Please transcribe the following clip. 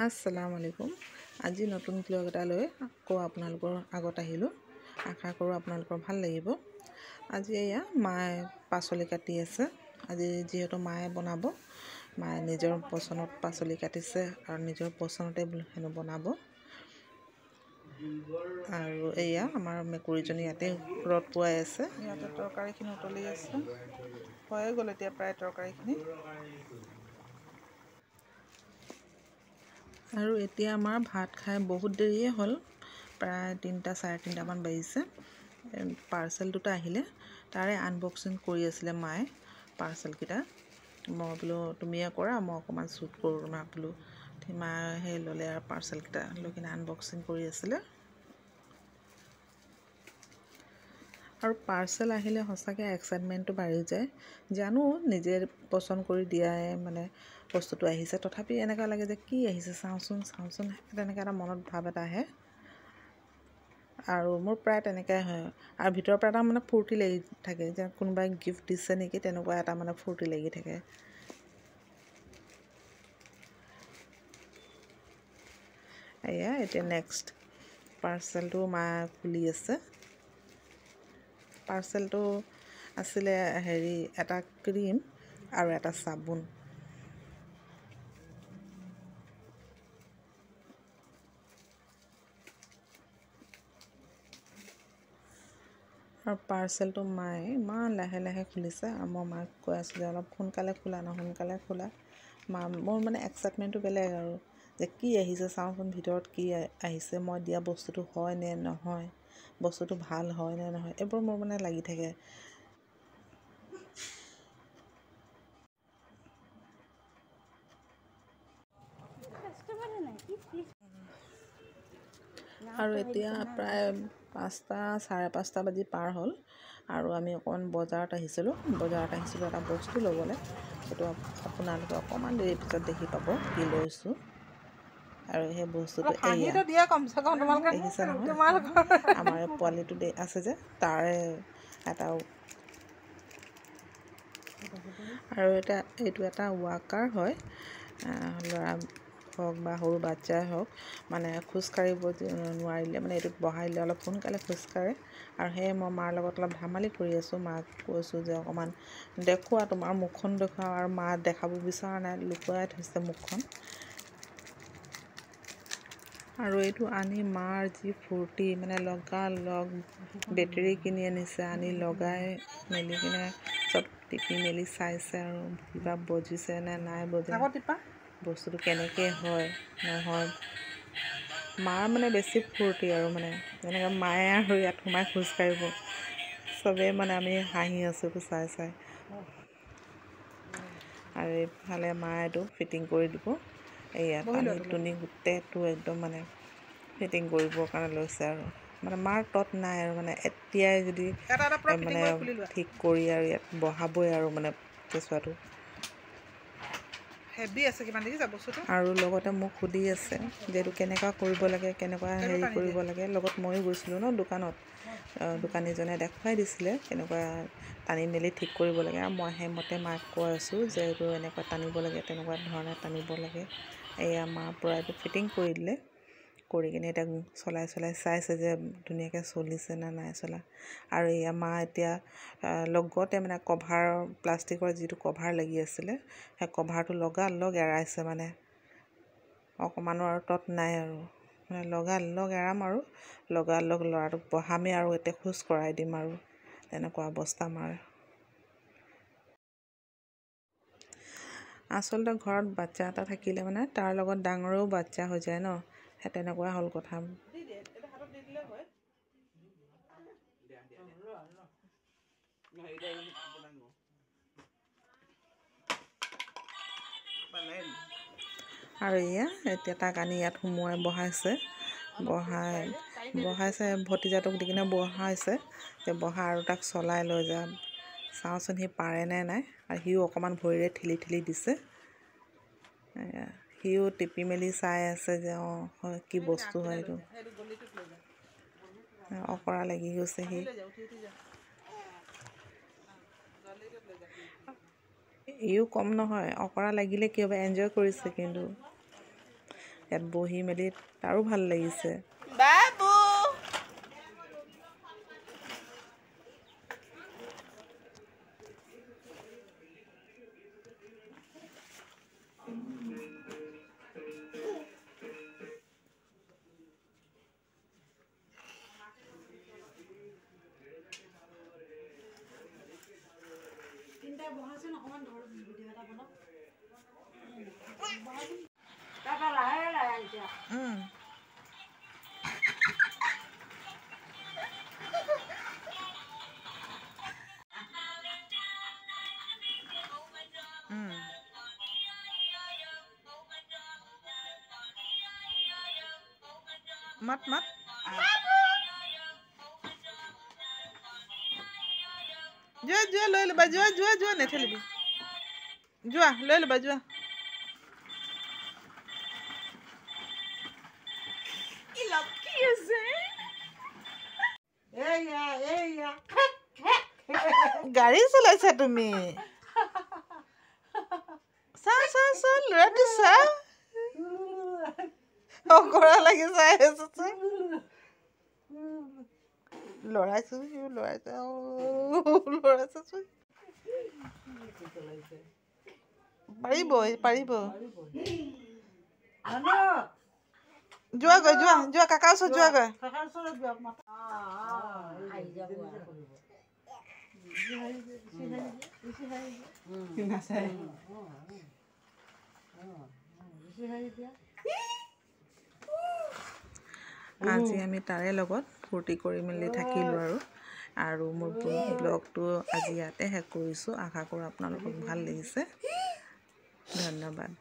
আসসালামু আলাইকুম। আজি নতুন ব্লগ এটা লৈ আকৌ আপোনালোকৰ আগত আহিলোঁ। আশা কৰোঁ আপোনালোকৰ ভাল লাগিব। আজি এয়া মায়ে পাচলি কাটি আছে। আজি যিহেতু মায়ে বনাব, মায়ে নিজৰ পচন্দত পাচলি কাটিছে আৰু নিজৰ পচন্দতে হেনো বনাব। আৰু এয়া আমাৰ মেকুৰীজনী ইয়াতে ৰ'দ পোৱাই আছে। ইয়াতে তৰকাৰীখিনি উতলি আছে, হৈয়ে গ'ল এতিয়া প্ৰায় তৰকাৰীখিনি। আৰু এতিয়া আমাৰ ভাত খাই বহুত দেৰিয়ে হ'ল, প্ৰায় 3টা চাৰে 3টামান বাজিছে। পাৰ্চেল দুটা আহিলে, তাৰে আনবক্সিং কৰি আছিলে মায়ে পাৰ্চেলকেইটা। মই বোলো তুমিয়ে কৰা, মই অকণমান শ্বুট কৰোঁ তোমাক বোলো। মায়ে সেই ল'লে আৰু পাৰ্চেলকেইটা লৈ কিনে আনবক্সিং কৰি আছিলে। আৰু পাৰ্চেল আহিলে সঁচাকৈ এক্সাইটমেণ্টটো বাঢ়ি যায়। জানো নিজে পচন্দ কৰি দিয়াই মানে বস্তুটো আহিছে, তথাপি এনেকুৱা লাগে যে কি আহিছে চাওঁচোন তেনেকৈ এটা মনত ভাৱ এটা আহে। আৰু মোৰ প্ৰায় তেনেকুৱাই হয়, আৰু ভিতৰৰ পৰা এটা মানে ফূৰ্তি লাগি থাকে যে কোনোবাই গিফ্ট দিছে নেকি, তেনেকুৱা এটা মানে ফূৰ্তি লাগি থাকে। এয়া এতিয়া নেক্সট পাৰ্চেলটো মায়ে খুলি আছে। পাৰ্চেলটো আছিলে এটা ক্ৰীম আৰু এটা চাবোন। আৰু পাৰ্চেলটো মায়ে ইমান লাহে লাহে খুলিছে, আৰু মই মাক কৈ আছোঁ যে অলপ সোনকালে খোলা মোৰ মানে এক্সাইটমেণ্টটো বেলেগ আৰু যে কি আহিছে চাওঁচোন, ভিতৰত কি আহিছে, মই দিয়া বস্তুটো হয় নে নহয়, বস্তুটো ভাল হয় নে নহয়, এইবোৰ মোৰ মানে লাগি থাকে। আৰু এতিয়া প্ৰায় 5টা চাৰে 5টা বাজি পাৰ হ'ল, আৰু আমি অকণমান বজাৰত আহিছিলোঁ এটা বস্তু ল'বলৈ। সেইটো আপোনালোকে অকণমান দেৰি পিছত দেখি পাব কি লৈছোঁ। আৰু সেই বস্তুটো এয়া দেখিছে নহয়, আমাৰ পোৱালিটো আছে যে তাৰে এটা। আৰু এইটো এটা ৱাকাৰ হয়, ল'ৰা হওক বা সৰু বাচ্ছাই হওক, মানে খোজকাঢ়িব নোৱাৰিলে মানে এইটোত বহাই দিলে অলপ সোনকালে খোজকাঢ়ে। আৰু সেয়ে মই মাৰ লগত অলপ ধেমালি কৰি আছোঁ, মাক কৈছোঁ যে অকণমান দেখুওৱা, তোমাৰ মুখখন দেখুওৱা। আৰু মা দেখাব বিচৰা নাই, লুকুৱাই থৈছে মুখখন। আৰু এইটো আনি মাৰ যি ফূৰ্তি, মানে লগালগ বেটেৰী কিনি আনিছে, আনি লগাই মেলি কিনে চব টিপি মেলি চাইছে আৰু কিবা বজিছে নে নাই বজা, বস্তুটো কেনেকৈ হয় নহয়। মাৰ মানে বেছি ফূৰ্তি আৰু মানে যেনেকৈ মায়ে আৰু ইয়াত সোমাই খোজকাঢ়িব, চবেই মানে আমি হাঁহি আছোঁ চাই। আৰু এইফালে মায়ে এইটো ফিটিং কৰি দিব। এয়া টানি গোটেইটো একদম মানে ফিটিং কৰিবৰ কাৰণে লৈছে। আৰু মানে মাৰ তত নাই আৰু মানে এতিয়াই যদি মানে ঠিক কৰি আৰু ইয়াত বহাবই আৰু মানে কেঁচুৱাটো হেভি আছে কিমান দেখিছা বস্তুটো। আৰু লগতে মোক সুধি আছে যে এইটো কেনেকুৱা কৰিব লাগে, কেনেকুৱা কৰিব লাগে। লগত ময়ো গৈছিলোঁ ন দোকানত, দোকানীজনে দেখুৱাই দিছিলে কেনেকুৱা টানি মেলি ঠিক কৰিব লাগে। আৰু মই সেইমতে মাক কৈ আছোঁ যে এইটো এনেকুৱা টানিব লাগে, তেনেকুৱা ধৰণে টানিব লাগে। এয়া মাৰ পৰা এইটো ফিটিং কৰি দিলে, কৰি কিনে এতিয়া চলাই চাইছে যে ধুনীয়াকৈ চলিছে নে নাই চলা। আৰু এয়া মা এতিয়া লগতে মানে প্লাষ্টিকৰ যিটো কভাৰ লাগি আছিলে, সেই কভাৰটো লগালগ এৰাইছে। মানে অকণমানো আৰু তত নাই আৰু মানে লগালগ এৰাম আৰু লগালগ ল'ৰাটোক বহামেই আৰু এতিয়া খোজ কৰাই দিম আৰু তেনেকুৱা অৱস্থা মাৰ। আচলতে ঘৰত বাচ্ছা এটা থাকিলে মানে তাৰ লগত ডাঙৰেও বাচ্ছা হৈ যায় ন, সেই তেনেকুৱা হ'ল কথা। আৰু এতিয়া তাক আনি ইয়াত বহাইছে ভতিজাটোক দি কিনে বহাইছে যে বহা আৰু তাক চলাই লৈ যাম, চাওঁচোন সি পাৰে নে নাই। আৰু সিও অকণমান ভৰিৰে ঠেলি দিছে। সিও টিপি মেলি চাই আছে যে হয় কি বস্তু হয় এইটো। অকৰা লাগি গৈছে সি। ইও কম নহয়, অকৰা লাগিলে কিয়বা এনজয় কৰিছে। কিন্তু ইয়াত বহি মেলি তাৰো ভাল লাগিছে। বাবু মাত মাত যোৱা যোৱা লৈ ল'বা যোৱা যোৱা যোৱা নেঠেলিবি যোৱা লৈ ল'বা যোৱা গাড়ী চলাইছা তুমি চা চা চা ল'ৰাটো চা অকৰা লাগি চাই আছো লৰাইছো লৰাইছো পাৰিব পাৰিব যোৱাগৈ যোৱা যোৱা কাকাৰ ওচৰত যোৱাগৈ আজি আমি তাৰে লগত ফূৰ্তি কৰি মেলি থাকিলোঁ আৰু মোৰ ব্লগটো আজি ইয়াতে শেষ কৰিছোঁ। আশা কৰোঁ আপোনালোকক ভাল লাগিছে। ধন্যবাদ।